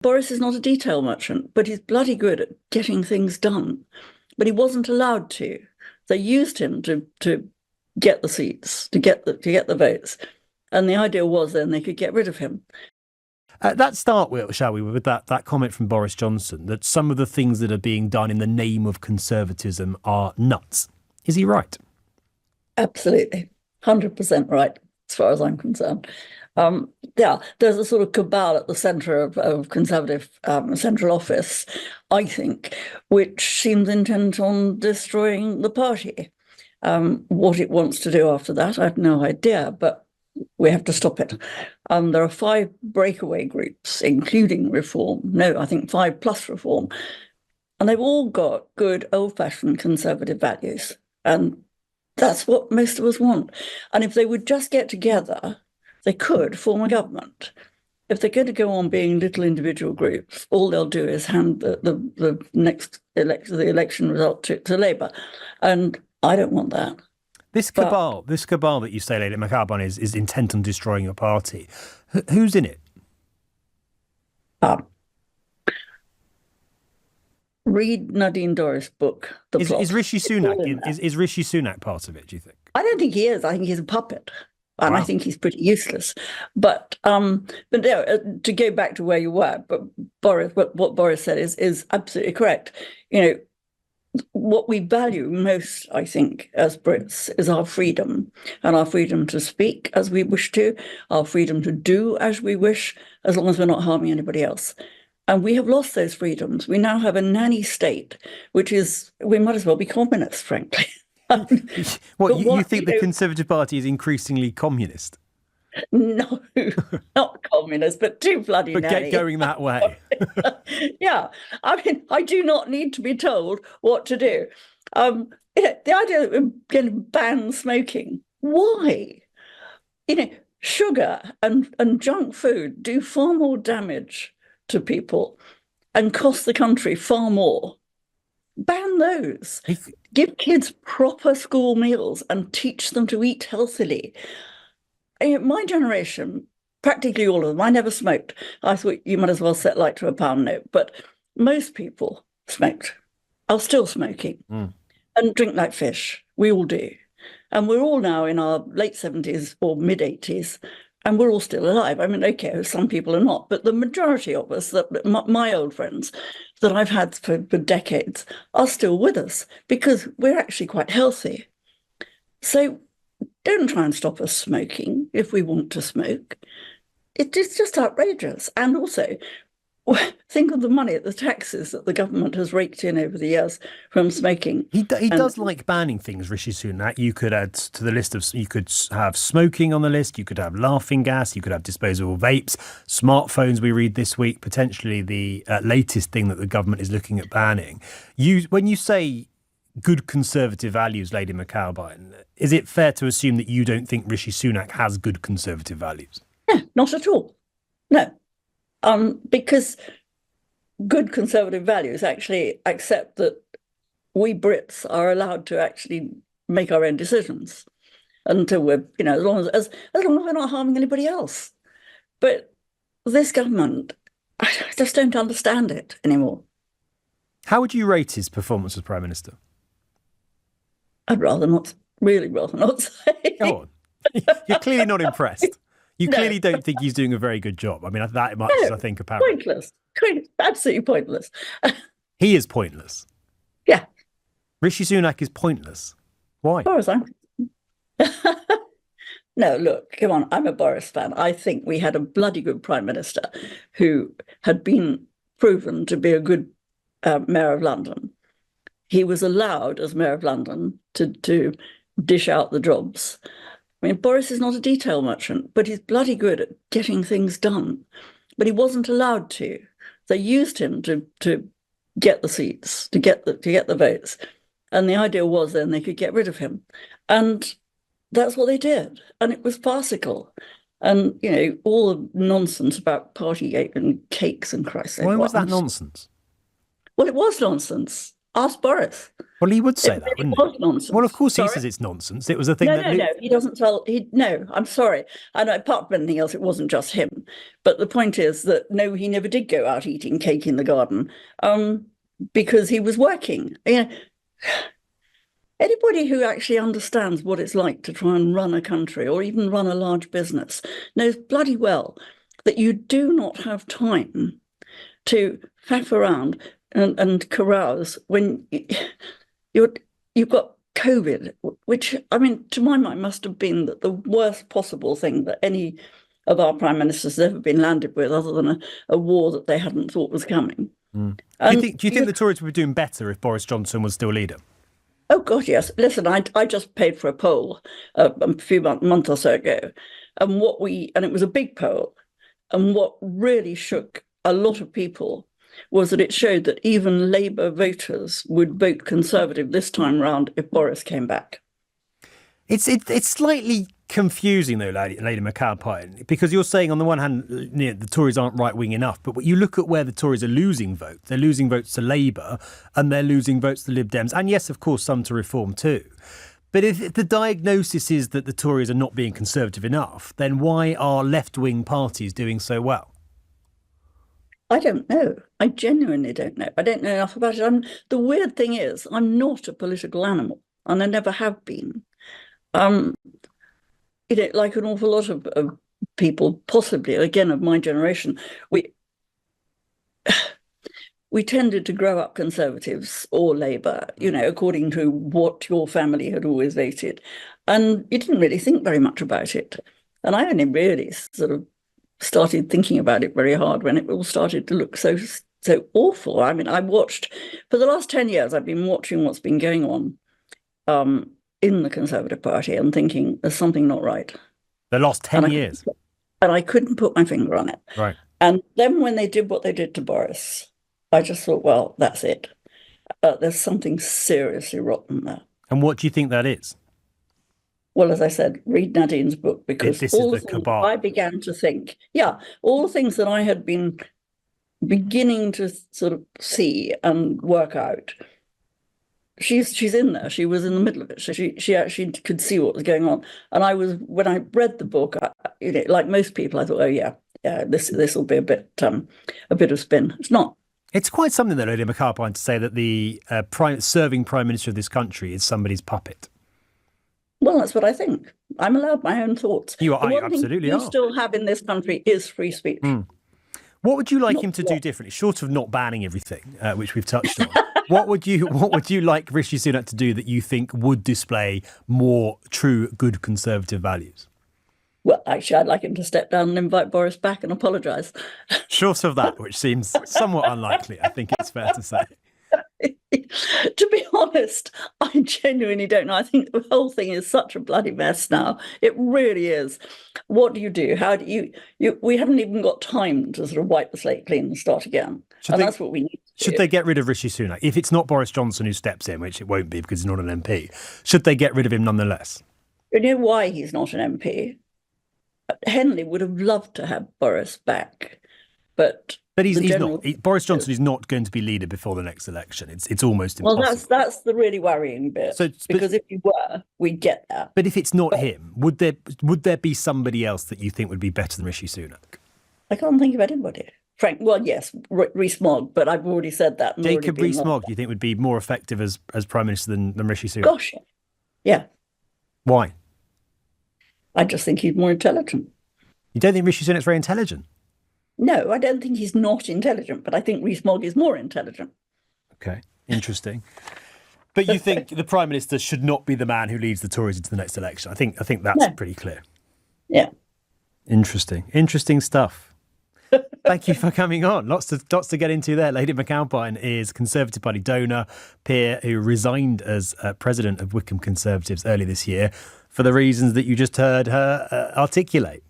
Boris is not a detail merchant, but he's bloody good at getting things done. But he wasn't allowed to. They used him to get the seats, to get the votes. And the idea was then they could get rid of him. Let's start with, shall we, with that comment from Boris Johnson that some of the things that are being done in the name of conservatism are nuts. Is he right? Absolutely. 100% right, as far as I'm concerned. There's a sort of cabal at the centre of Conservative central office, I think, which seems intent on destroying the party. What it wants to do after that, I have no idea, but we have to stop it. There are 5 breakaway groups, including Reform. No, I think 5 plus Reform. And they've all got good old-fashioned Conservative values. And that's what most of us want. And if they would just get together, they could form a government. If they're going to go on being little individual groups, all they'll do is hand the election result to Labour. And I don't want that. This cabal that you say, Lady McAlpine, is intent on destroying your party. Who's in it? Read Nadine Dorris' book, The Plot. Is Rishi Sunak is Rishi Sunak part of it, do you think? I don't think he is. I think he's a puppet. And wow. I think he's pretty useless. But no, to go back to where you were, but what Boris said is absolutely correct. You know, what we value most, I think, as Brits is our freedom, and our freedom to speak as we wish to, our freedom to do as we wish, as long as we're not harming anybody else. And we have lost those freedoms. We now have a nanny state, which is, we might as well be communist, frankly. You think the Conservative Party is increasingly communist? No, not communist, but too bloody nanny. But get going that way. Yeah, I mean, I do not need to be told what to do. The idea that we're going to ban smoking, why? Sugar and junk food do far more damage to people and cost the country far more. Ban those. Give kids proper school meals and teach them to eat healthily. My generation, practically all of them, I never smoked. I thought you might as well set light to a pound note, but most people smoked, are still smoking, and drink like fish. We all do. And we're all now in our late 70s or mid 80s, and we're all still alive. I mean, okay, some people are not, but the majority of us, my old friends that I've had for decades, are still with us because we're actually quite healthy. So don't try and stop us smoking if we want to smoke. It's just outrageous. And also, think of the money, the taxes that the government has raked in over the years from smoking. He does like banning things, Rishi Sunak. You could add to the list you could have smoking on the list, you could have laughing gas, you could have disposable vapes, smartphones we read this week, potentially the latest thing that the government is looking at banning. When you say good Conservative values, Lady McAlpine, is it fair to assume that you don't think Rishi Sunak has good Conservative values? No, not at all. No. Because good Conservative values actually accept that we Brits are allowed to actually make our own decisions until we're, as long as we're not harming anybody else. But this government, I just don't understand it anymore. How would you rate his performance as Prime Minister? I'd rather not say. Go on. You're clearly not impressed. You clearly don't think he's doing a very good job. I mean, that much is, I think, apparent. Pointless. Absolutely pointless. He is pointless. Yeah. Rishi Sunak is pointless. Why? Boris, No, look, come on. I'm a Boris fan. I think we had a bloody good Prime Minister who had been proven to be a good Mayor of London. He was allowed, as Mayor of London, to dish out the jobs. I mean, Boris is not a detail merchant, but he's bloody good at getting things done. But he wasn't allowed to. They used him to get the seats, to get the votes. And the idea was then they could get rid of him. And that's what they did. And it was farcical. And, all the nonsense about party and cakes and Christ. Why was that nonsense? Well, it was nonsense. Ask Boris. Well, he would It say that, really wouldn't he? was nonsense. Well, of course he Sorry? says it's nonsense. It was a thing No, that no, no. He doesn't tell. No, I'm sorry. And apart from anything else, it wasn't just him. But the point is that no, he never did go out eating cake in the garden, because he was working. Anybody who actually understands what it's like to try and run a country or even run a large business knows bloody well that you do not have time to faff around and carouse when you've got COVID, which, I mean, to my mind, must have been the worst possible thing that any of our prime ministers has ever been landed with, other than a war that they hadn't thought was coming. Do you think the Tories would be doing better if Boris Johnson was still leader? Oh God, yes. Listen, I just paid for a poll a few month or so ago, and it was a big poll, and what really shook a lot of people was that it showed that even Labour voters would vote Conservative this time round if Boris came back. It's slightly confusing though, Lady McAlpine, because you're saying on the one hand, the Tories aren't right-wing enough, but you look at where the Tories are losing votes. They're losing votes to Labour and they're losing votes to Lib Dems, and yes, of course, some to Reform too. But if the diagnosis is that the Tories are not being conservative enough, then why are left-wing parties doing so well? I don't know. I genuinely don't know. I don't know enough about it. The weird thing is, I'm not a political animal, and I never have been. Like an awful lot of people, possibly again of my generation, we tended to grow up Conservatives or Labour, according to what your family had always voted, and you didn't really think very much about it. And I only really sort of started thinking about it very hard when it all started to look so awful. I mean, for the last 10 years, I've been watching what's been going on in the Conservative Party and thinking there's something not right. The last 10 years? And I couldn't put my finger on it. Right. And then when they did what they did to Boris, I just thought, well, that's it. There's something seriously rotten there. And what do you think that is? Well, as I said, read Nadine's book, because this all is the cabal. I began to think, all the things that I had been beginning to sort of see and work out, she's in there. She was in the middle of it. So she actually could see what was going on. And when I read the book, like most people, I thought, oh yeah, this will be a bit of spin. It's not. It's quite something that Lady McAlpine to say that the serving Prime Minister of this country is somebody's puppet. Well, that's what I think. I'm allowed my own thoughts. You are, the one absolutely thing are. you still have in this country is free speech. What would you like him to do differently, short of not banning everything, which we've touched on? What would you like Rishi Sunak to do that you think would display more true, good Conservative values? Well, actually, I'd like him to step down and invite Boris back and apologise. Short of that, which seems somewhat unlikely, I think it's fair to say. To be honest, I genuinely don't know. I think the whole thing is such a bloody mess now. It really is. What do you do? How do you we haven't even got time to sort of wipe the slate clean and start again. That's what we need to Should do. they get rid of Rishi Sunak? If it's not Boris Johnson who steps in, which it won't be because he's not an MP, should they get rid of him nonetheless? You know why he's not an MP? Henley would have loved to have Boris back, but he's not. Boris Johnson is not going to be leader before the next election. It's almost impossible. Well, that's the really worrying bit. Because if he were, we'd get that. But if it's not him, would there be somebody else that you think would be better than Rishi Sunak? I can't think of anybody. Well, yes, Rees-Mogg, but I've already said that. Jacob Rees-Mogg, do you think would be more effective as Prime Minister than Rishi Sunak? Gosh, yeah. Why? I just think he's more intelligent. You don't think Rishi Sunak's very intelligent? No, I don't think he's not intelligent, but I think Rees-Mogg is more intelligent. Okay, interesting. But you think the Prime Minister should not be the man who leads the Tories into the next election? I think that's pretty clear. Yeah. Interesting stuff. Thank you for coming on. Lots to get into there. Lady McAlpine is Conservative Party donor, peer who resigned as president of Wycombe Conservatives earlier this year for the reasons that you just heard her articulate.